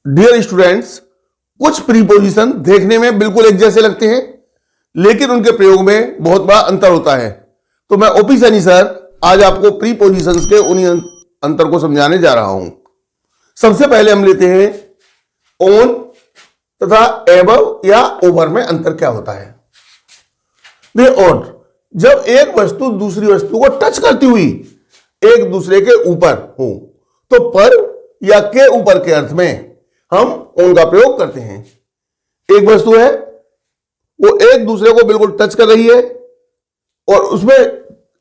Dear students, कुछ preposition देखने में बिल्कुल एक जैसे लगते हैं, लेकिन उनके प्रयोग में बहुत बड़ा अंतर होता है। तो मैं ओपी सैनी सर आज आपको प्रीपोजिशंस के उन्हीं अंतर को समझाने जा रहा हूं। सबसे पहले हम लेते हैं ऑन तथा एबव या ओवर में अंतर क्या होता है। ऑन, जब एक वस्तु दूसरी वस्तु को टच करती हुई एक दूसरे के ऊपर हो तो पर या के ऊपर के अर्थ में हम ऑन का प्रयोग करते हैं। एक वस्तु है, वो एक दूसरे को बिल्कुल टच कर रही है और उसमें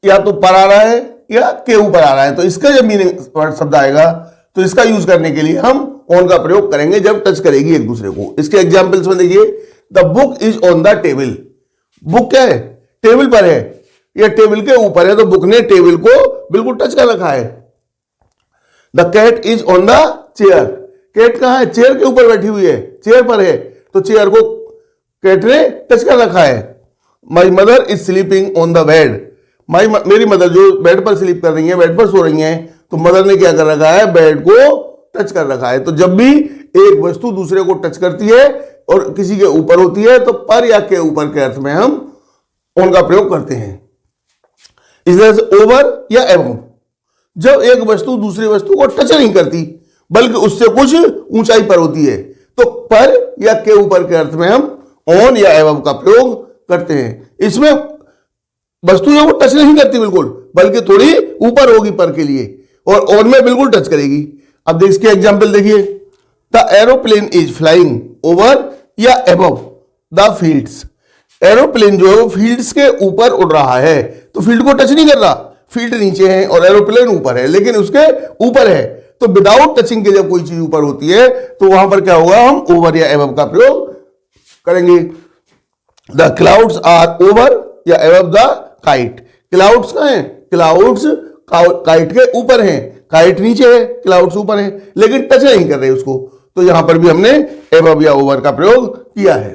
या तो पर आ रहा है या के ऊपर आ रहा है, तो इसका जब मीनिंग शब्द आएगा तो इसका यूज करने के लिए हम ऑन का प्रयोग करेंगे जब टच करेगी एक दूसरे को। इसके एग्जाम्पल्स में देखिए, the book is on the table. Book क्या है? टेबल पर है या टेबल के ऊपर है, तो बुक ने टेबल को बिल्कुल टच कर रखा है। The cat is on the chair. Cat कहां है? चेयर के ऊपर बैठी हुई है, चेयर पर है, तो चेयर को कैट ने टच कर रखा है। माई mother is sleeping on the bed. मेरी मदर जो बेड पर स्लीप कर रही है, बेड पर सो रही है, तो मदर ने क्या कर रखा है? बेड को टच कर रखा है। तो जब भी एक वस्तु दूसरे को टच करती है और किसी के ऊपर होती है तो पर या के ऊपर के अर्थ में हम ऑन का प्रयोग करते हैं। इस तरह से ओवर या एबव, जब एक वस्तु दूसरी वस्तु को टच नहीं करती बल्कि उससे कुछ ऊंचाई पर होती है, तो पर या के ऊपर के अर्थ में हम ऑन या एबव का प्रयोग करते हैं। इसमें वस्तु जो वो टच नहीं करती बिल्कुल, बल्कि थोड़ी ऊपर होगी पर के लिए, और ऑन में बिल्कुल टच करेगी। अब इसके एग्जाम्पल देखिए, the aeroplane is flying over या एबव द फील्ड्स। एरोप्लेन जो है फील्ड्स के ऊपर उड़ रहा है, तो फील्ड को टच नहीं कर रहा, फील्ड नीचे है और एरोप्लेन ऊपर है, लेकिन उसके ऊपर है, तो विदाउट टचिंग के जब कोई चीज ऊपर होती है तो वहां पर क्या होगा? हम ओवर या एबव का प्रयोग करेंगे। द क्लाउड्स आर ओवर या एबव द काइट। क्लाउड्स कहां है? क्लाउड्स काइट के ऊपर हैं, काइट नीचे है, क्लाउड्स ऊपर है, लेकिन टच नहीं कर रहे उसको, तो यहां पर भी हमने एबव या ओवर का प्रयोग किया है।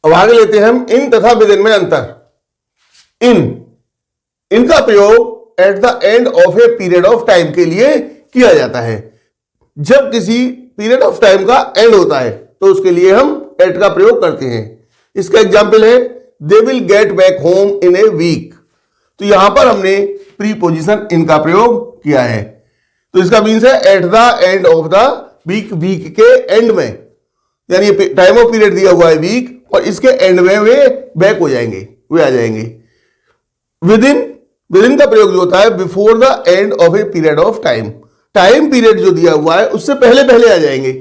अब आगे लेते हैं हम इन तथा विदिन में अंतर। इनका प्रयोग eight the end of a period of time के लिए किया जाता है। जब किसी पीरियड ऑफ टाइम का एंड होता है तो उसके लिए हम एट का प्रयोग करते हैं। इसका एग्जाम्पल है, they will get back home in a week. तो यहां पर हमने प्रीपोजिशन इन का प्रयोग किया है, तो इसका मीन्स है at the end of the week. Week के एंड में, यानी टाइम ऑफ पीरियड दिया हुआ है वीक, और इसके एंड में वे बैक हो जाएंगे, वे आ जाएंगे। विदिन का प्रयोग जो होता है before the end of a period of time. Time period जो दिया हुआ है उससे पहले पहले आ जाएंगे,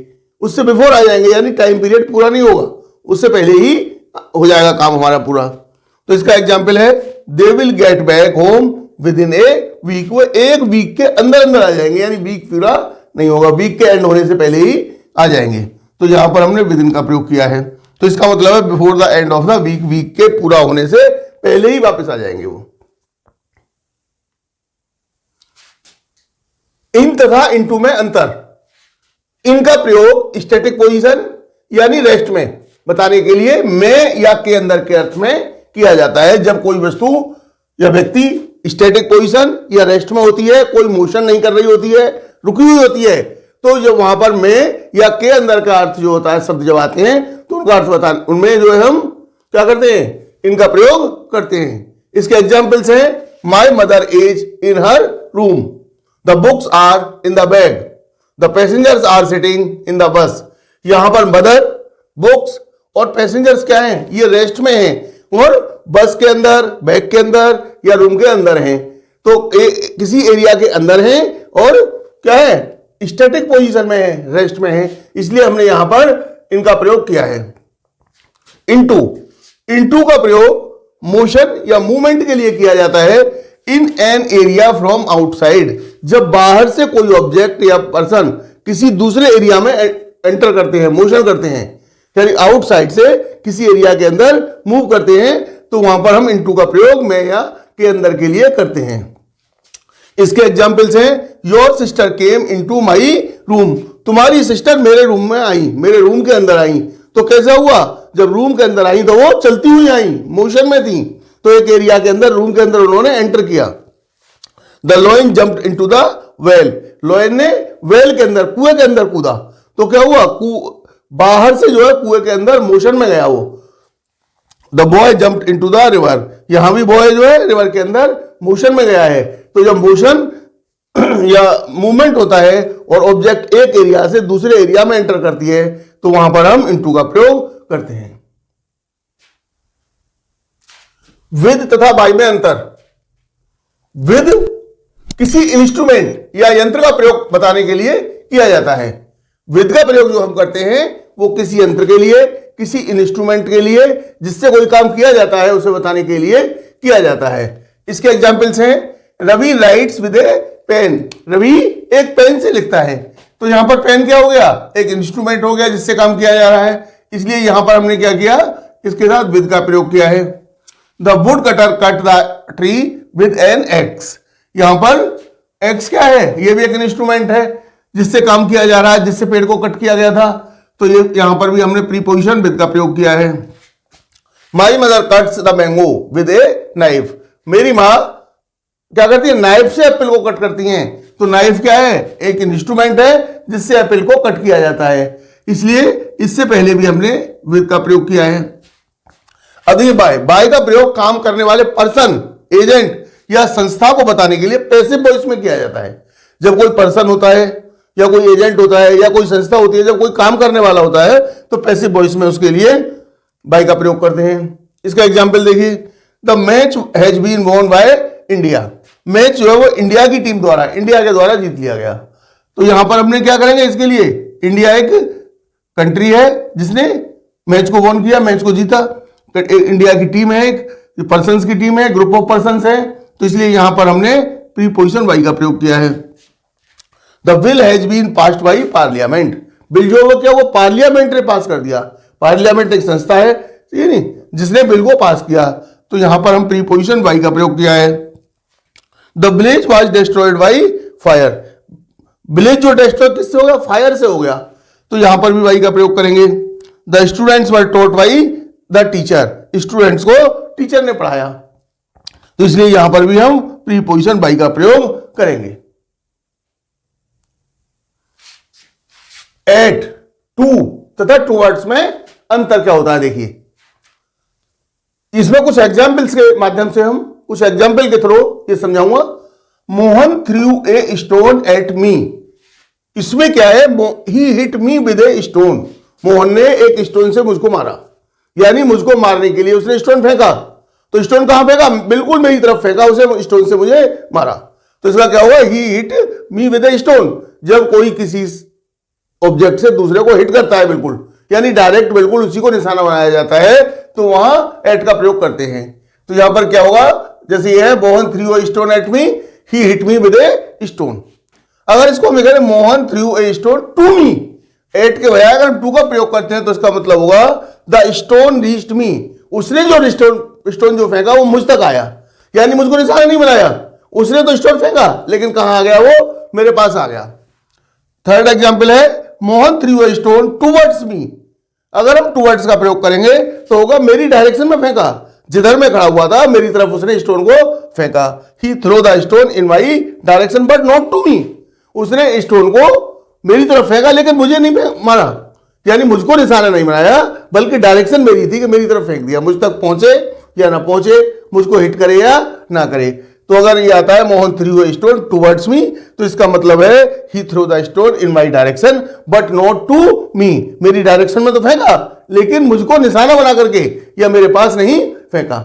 उससे बिफोर आ जाएंगे, यानी टाइम पीरियड पूरा नहीं होगा, उससे पहले ही हो जाएगा काम हमारा पूरा। तो इसका एग्जाम्पल है, they will get back home within a week. वो एक वीक के अंदर अंदर आ जाएंगे, यानी वीक पूरा नहीं होगा, वीक के एंड होने से पहले ही आ जाएंगे। तो यहां पर हमने विद इन का प्रयोग किया है, तो इसका मतलब है before the end of the week, week के पूरा होने से पहले ही वापस आ जाएंगे वो। इन तथा इनटू में अंतर। इनका प्रयोग स्टैटिक पोजीशन यानी रेस्ट में बताने के लिए में या के अंदर के अर्थ में किया जाता है। जब कोई वस्तु या व्यक्ति स्टैटिक पोजीशन या रेस्ट में होती है, कोई मोशन नहीं कर रही होती है, रुकी हुई होती है, तो जब वहां पर में या के अंदर का अर्थ जो होता है, शब्द जब आते हैं तो उनका अर्थ बताने, उनमें जो है हम क्या करते हैं? इनका प्रयोग करते हैं। इसके एग्जाम्पल्स हैं, my mother is in her room, the books are in the bag, the passengers are sitting in the bus. यहां पर मदर, बुक्स और पैसेंजर्स क्या हैं? ये रेस्ट में हैं, और बस के अंदर, बैग के अंदर या रूम के अंदर हैं, तो किसी एरिया के अंदर हैं और क्या है? स्टैटिक पोजीशन में है, रेस्ट में है, इसलिए हमने यहां पर इनका प्रयोग किया है। इनटू का प्रयोग मोशन या मूवमेंट के लिए किया जाता है। In an area from outside, जब बाहर से कोई ऑब्जेक्ट या पर्सन किसी दूसरे एरिया में एंटर करते हैं, मोशन करते हैं, यानी आउटसाइड से किसी एरिया के अंदर मूव करते हैं, तो वहां पर हम इनटू का प्रयोग में या के अंदर के लिए करते हैं। इसके एग्जाम्पल्स हैं, your sister came into my room. तुम्हारी सिस्टर मेरे रूम में आई, मेरे रूम के अंदर आई। तो कैसा हुआ? जब रूम के अंदर आई तो वो चलती हुई आई, मोशन में थी, तो एक एरिया के अंदर, रूम के अंदर उन्होंने एंटर किया। The lion jumped into the well. Lion ने वेल के अंदर, कुएं के अंदर कूदा, तो क्या हुआ, बाहर से जो है कुएं के अंदर मोशन में गया वो। The boy jumped into the river, यहां भी बॉय जो है रिवर के अंदर मोशन में गया है। तो जब मोशन या मूवमेंट होता है और ऑब्जेक्ट एक एरिया से दूसरे एरिया में एंटर करती है तो वहां पर हम इनटू का प्रयोग करते हैं। विद तथा बाय में अंतर। विद किसी इंस्ट्रूमेंट या यंत्र का प्रयोग बताने के लिए किया जाता है। विद का प्रयोग जो हम करते हैं वो किसी यंत्र के लिए, किसी इंस्ट्रूमेंट के लिए, जिससे कोई काम किया जाता है उसे बताने के लिए किया जाता है। इसके एग्जाम्पल्स हैं, Ravi writes with a pen, Ravi एक पेन से लिखता है। तो यहां पर पेन क्या हो गया, एक इंस्ट्रूमेंट हो गया जिससे काम किया जा रहा है, इसलिए यहां पर हमने क्या किया, इसके साथ विद का प्रयोग किया है। The woodcutter cut the tree with an axe, यहां पर एक्स क्या है, ये भी एक इंस्ट्रूमेंट है जिससे काम किया जा रहा है, जिससे पेड़ को कट किया गया था। तो ये यहां पर भी हमने प्रीपोजिशन विद का प्रयोग किया है। My mother cuts the mango with a knife, मेरी मां क्या करती है, नाइफ से एप्पल को कट करती हैं। तो नाइफ क्या है, एक इंस्ट्रूमेंट है जिससे एप्पल को कट किया जाता है, इसलिए इससे पहले भी हमने विद का प्रयोग किया है। अधिक बाय, बाय का प्रयोग काम करने वाले पर्सन, एजेंट या संस्था को बताने के लिए पैसिव वॉइस में किया जाता है। जब कोई पर्सन होता है या कोई एजेंट होता है या कोई संस्था होती है, जब कोई काम करने वाला होता है तो पैसिव वॉइस में उसके लिए बाय का प्रयोग करते हैं। इसका एग्जाम्पल देखिए, the match has been won by India, match जो है वो इंडिया की टीम द्वारा, इंडिया के द्वारा जीत लिया गया। तो यहां पर हमने क्या करेंगे, इसके लिए इंडिया एक कंट्री है जिसने मैच को वॉन किया, मैच को जीता। इंडिया की टीम है, एक पर्संस की टीम है, ग्रुप ऑफ पर्संस है, तो इसलिए यहां पर हमने प्रीपोजिशन बाय का प्रयोग किया है। The bill has been passed by parliament, bill जो वो क्या, वो पार्लियामेंट ने पास कर दिया। पार्लियामेंट एक संस्था है, ये नहीं, जिसने बिल को पास किया, तो यहां पर हम प्रीपोजिशन बाय का प्रयोग किया है। The village was destroyed by fire, village जो डिस्ट्रॉय किससे हो गया, फायर से हो गया, तो यहां पर भी बाय का प्रयोग करेंगे। The students were taught by the teacher, students को टीचर ने पढ़ाया, तो इसलिए यहां पर भी हम प्रीपोजिशन बाय का प्रयोग करेंगे। एट, टू तथा टूवर्ड्स में अंतर क्या होता है, देखिए इसमें कुछ एग्जाम्पल्स के माध्यम से हम, कुछ एग्जाम्पल के थ्रू ये समझाऊंगा। Mohan threw a stone at me, इसमें क्या है, he hit me with a stone, Mohan ने एक स्टोन से मुझको मारा, यानी मुझको मारने के लिए उसने स्टोन फेंका। तो स्टोन कहां फेंका, बिल्कुल मेरी तरफ फेंका, उसे स्टोन से मुझे मारा। तो इसका क्या हुआ, he hit me with a stone, जब कोई किसी ऑब्जेक्ट से दूसरे को हिट करता है बिल्कुल, यानी डायरेक्ट बिल्कुल उसी को निशाना बनाया जाता है, तो वहां एट का प्रयोग करते हैं। तो यहां पर क्या होगा, जैसे ये है, Mohan threw a stone at me, he hit me with a stone. अगर इसको हम करें, Mohan threw a stone to me, at के बजाय अगर टू का प्रयोग करते हैं तो इसका मतलब होगा द स्टोन रीच्ड मी, उसने जो स्टोन जो फेंका वो मुझ तक आया, यानी मुझको निशाना नहीं बनाया, उसने तो स्टोन फेंका लेकिन कहां आ गया, वो मेरे पास आ गया। थर्ड एग्जाम्पल है, Mohan threw a stone towards मी, अगर हम टूवर्ड्स का प्रयोग करेंगे तो होगा मेरी डायरेक्शन में फेंका, जिधर मैं खड़ा हुआ था मेरी तरफ उसने स्टोन को फेंका। He threw the stone in my direction but not to me, उसने स्टोन को मेरी तरफ फेंका लेकिन मुझे नहीं मारा, यानी मुझको निशाना नहीं बनाया, बल्कि डायरेक्शन मेरी थी कि मेरी तरफ फेंक दिया, मुझ तक पहुंचे या ना पहुंचे, मुझको हिट करे या ना करे। तो अगर ये आता है Mohan threw a stone towards me, तो इसका मतलब है he threw the stone in my direction but not to me, मेरी डायरेक्शन में तो फेंका लेकिन मुझको निशाना बना करके या मेरे पास नहीं फेंका।